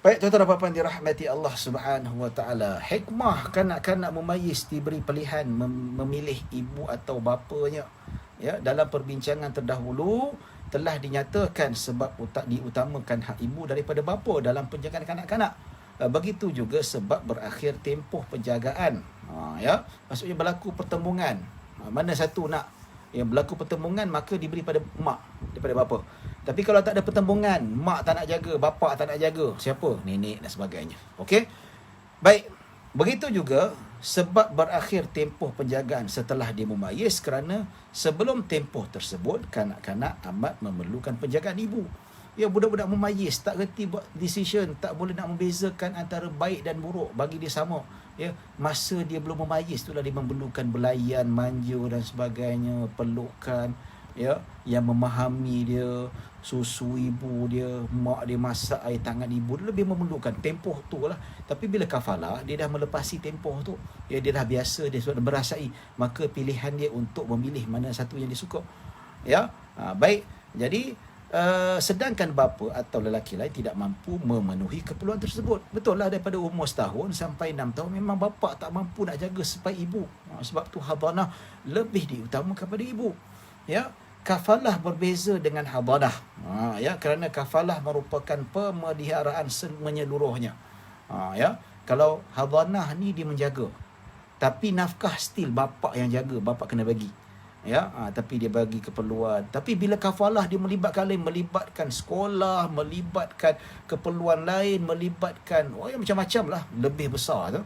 Baik, tuan-tuan dan puan-puan dirahmati Allah Subhanahu Wa Taala, hikmah kanak-kanak mumayyiz diberi pilihan memilih ibu atau bapanya. Ya, dalam perbincangan terdahulu telah dinyatakan sebab diutamakan hak ibu daripada bapa dalam penjagaan kanak-kanak. Begitu juga sebab berakhir tempoh penjagaan. Ya, maksudnya berlaku pertembungan. Mana satu nak yang berlaku pertembungan, maka diberi pada mak daripada bapa. Tapi kalau tak ada pertembungan, mak tak nak jaga, bapa tak nak jaga, siapa? Nenek dan sebagainya. Okey? Baik. Begitu juga sebab berakhir tempoh penjagaan setelah dia mumayyiz, kerana sebelum tempoh tersebut kanak-kanak amat memerlukan penjagaan ibu. Ya, budak-budak mumayyiz tak reti buat decision, tak boleh nak membezakan antara baik dan buruk, bagi dia sama. Ya, masa dia belum mumayyiz itulah dia memerlukan belayan, manja dan sebagainya, pelukan, ya, yang memahami dia, susu ibu dia, mak dia masak air tangan ibu, dia lebih memerlukan tempoh tu lah. Tapi bila kafalah, dia dah melepasi tempoh tu. Ya, dia dah biasa, dia sudah berasai, maka pilihan dia untuk memilih mana satu yang dia suka. Ya, baik. Jadi sedangkan bapa atau lelaki lain tidak mampu memenuhi keperluan tersebut. Betul lah, daripada umur setahun sampai 6 tahun memang bapa tak mampu nak jaga supaya ibu. Sebab tu hadanah lebih diutamakan kepada ibu. Ya, kafalah berbeza dengan hadanah. Ya, kerana kafalah merupakan pemeliharaan menyeluruhnya. Ya, kalau hadanah ni dia menjaga, tapi nafkah still bapa yang jaga, bapa kena bagi. Ya, tapi dia bagi keperluan. Tapi bila kafalah dia melibatkan sekolah, melibatkan keperluan lain, melibatkan yang macam-macam lah, lebih besar tu.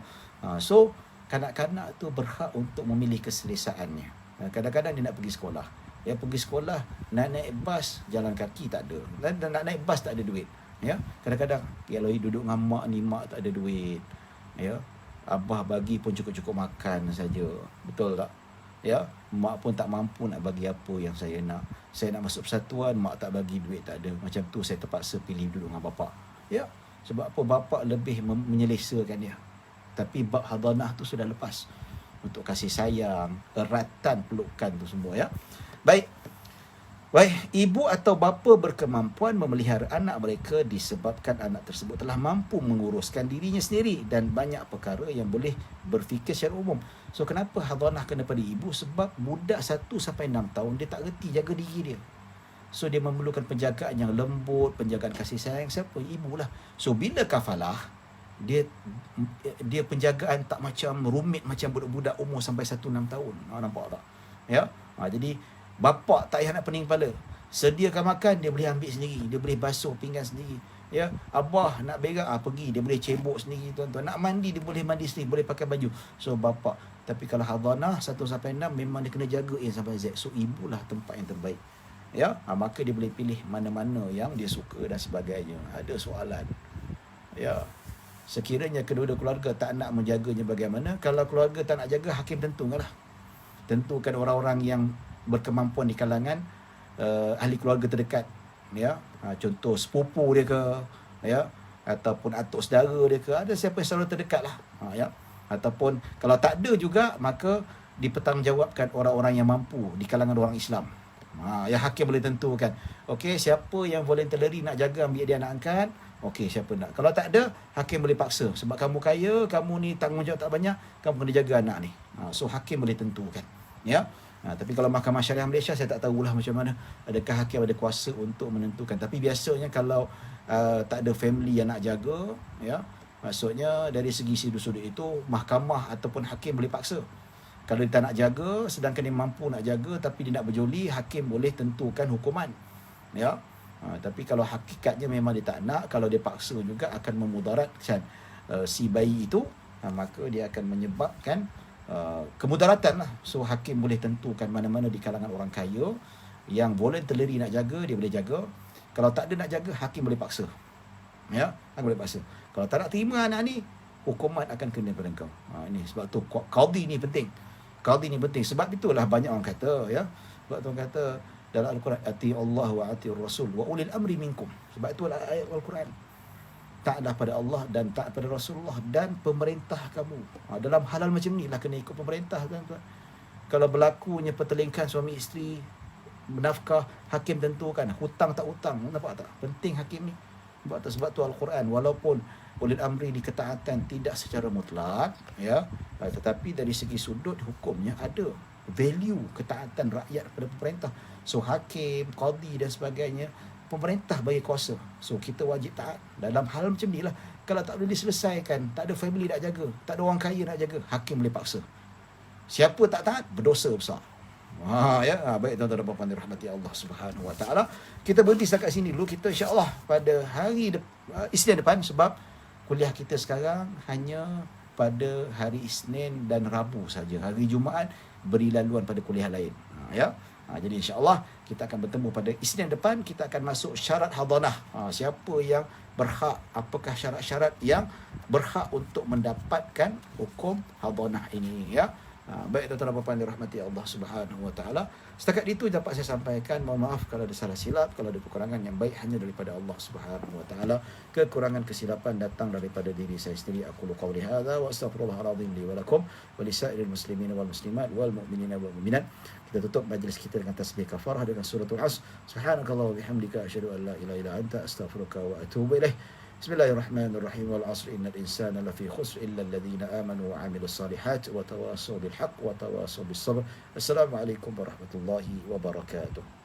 So kanak-kanak tu berhak untuk memilih keselesaannya. Kadang-kadang dia nak pergi sekolah. Ya, pergi sekolah nak naik bas, jalan kaki tak ada. Dan nak naik bas tak ada duit. Ya, kadang-kadang kalau duduk dengan mak ni, mak tak ada duit. Ya, abah bagi pun cukup-cukup makan saja. Betul tak? Ya, mak pun tak mampu nak bagi apa yang saya nak. Saya nak masuk persatuan, mak tak bagi duit, tak ada. Macam tu saya terpaksa pilih duduk dengan bapak. Ya, sebab apa? Bapak lebih menyelesakan dia. Tapi bab hadanah tu sudah lepas. Untuk kasih sayang, eratan, pelukan tu semua, ya. Baik. Ibu atau bapa berkemampuan memelihara anak mereka disebabkan anak tersebut telah mampu menguruskan dirinya sendiri dan banyak perkara yang boleh berfikir secara umum. So, kenapa hadanah kena pada ibu? Sebab budak 1 sampai 6 tahun, dia tak reti jaga diri dia. So, dia memerlukan penjagaan yang lembut, penjagaan kasih sayang. Siapa? Ibulah. So, bila kafalah, dia penjagaan tak macam rumit macam budak-budak umur sampai 1-6 tahun. Nampak tak? Ya. Jadi bapa tak payah nak pening kepala. Sediakan makan, dia boleh ambil sendiri. Dia boleh basuh pinggan sendiri. Ya, abah nak berak, pergi. Dia boleh cebok sendiri, tuan-tuan. Nak mandi, dia boleh mandi sendiri. Boleh pakai baju. So, bapa. Tapi kalau hadanah 1 sampai 6, memang dia kena jaga A sampai Z. So, ibulah tempat yang terbaik. Ya, maka dia boleh pilih mana-mana yang dia suka dan sebagainya. Ada soalan. Ya, sekiranya kedua-dua keluarga tak nak menjaganya bagaimana? Kalau keluarga tak nak jaga, hakim tentukanlah. Tentukan orang-orang yang berkemampuan di kalangan ahli keluarga terdekat, ya, contoh sepupu dia ke, ya, ataupun atuk saudara dia ke, ada siapa yang selalu terdekat lah, ya. Ataupun kalau tak ada juga, maka dipertanggungjawabkan orang-orang yang mampu di kalangan orang Islam. Yang hakim boleh tentukan, okey, siapa yang voluntarily nak jaga, ambil dia anak angkat, okey, siapa nak. Kalau tak ada, hakim boleh paksa. Sebab kamu kaya, kamu ni tanggungjawab tak banyak, kamu kena jaga anak ni. So, hakim boleh tentukan, ya. Tapi kalau Mahkamah Syariah Malaysia, saya tak tahulah macam mana. Adakah hakim ada kuasa untuk menentukan. Tapi biasanya kalau tak ada family yang nak jaga, ya, maksudnya dari segi sudut-sudut itu, mahkamah ataupun hakim boleh paksa. Kalau dia tak nak jaga, sedangkan dia mampu nak jaga tapi dia nak berjoli, hakim boleh tentukan hukuman, ya. Tapi kalau hakikatnya memang dia tak nak, kalau dia paksa juga akan memudaratkan si bayi itu, maka dia akan menyebabkan kemudaratan lah. So, hakim boleh tentukan mana-mana di kalangan orang kaya yang voluntarily nak jaga, dia boleh jaga. Kalau tak ada nak jaga, hakim boleh paksa, ya, hakim boleh paksa. Kalau tak nak terima anak ni, hukuman akan kena pada engkau. Ini sebab tu qadhi ni penting. Qadhi ni penting. Sebab itulah banyak orang kata, ya, sebab tu orang kata dalam Al-Quran, ati Allah wa ati Rasul wa ulil amri minkum. Sebab itu ayat Al-Quran, taatlah pada Allah dan taat pada Rasulullah dan pemerintah kamu. Dalam halal macam ni lah kena ikut pemerintah, tuan-tuan. Kalau berlakunya pertelingkan suami isteri, nafkah, hakim tentukan. Hutang tak hutang, nampak tak? Penting hakim ni. Sebab tu Al-Quran, walaupun ulil amri di ketaatan tidak secara mutlak, ya, tetapi dari segi sudut hukumnya ada value ketaatan rakyat pada pemerintah. So, hakim, qadhi dan sebagainya, pemerintah bagi kuasa. So, kita wajib taat. Dalam hal macam ni lah, kalau tak boleh diselesaikan, tak ada family nak jaga, tak ada orang kaya nak jaga, hakim boleh paksa. Siapa tak taat, berdosa besar. Baik, tuan-tuan dan puan-puan dirahmati Allah Subhanahu Wa Taala. Kita berhenti setakat sini dulu. Kita insya-Allah pada hari Isnin depan, sebab kuliah kita sekarang hanya pada hari Isnin dan Rabu saja. Hari Jumaat beri laluan pada kuliah lain. Ya. Jadi insya-Allah kita akan bertemu pada Isnin depan. Kita akan masuk syarat hadanah. Siapa yang berhak, apakah syarat-syarat yang berhak untuk mendapatkan hukum hadanah ini, ya. Baik, tuan-tuan dan puan-puan dirahmati Allah Subhanahu Wa Taala. Setakat itu dapat saya sampaikan. Mohon maaf kalau ada salah silap, kalau ada kekurangan. Yang baik hanya daripada Allah Subhanahu Wa Taala. Kekurangan kesilapan datang daripada diri saya sendiri. Aku qouli hadza wa astaghfirullahalazim li wa lakum wa lisairil muslimin wal muslimat wal mu'minina wal mu'minat. Kita tutup majlis kita dengan tasbih kafarah dengan suratul Asr. Subhanakallah wa bihamdika asyhadu an la ilaha illa anta astaghfiruka wa atubu ilaih. Bismillahirrahmanirrahim. Wal 'asri innal insana lafi khusr illa alladhina amanu wa 'amilus salihat wa tawassaw bil haqq wa tawassaw bis sabr. Assalamualaikum warahmatullahi wabarakatuh.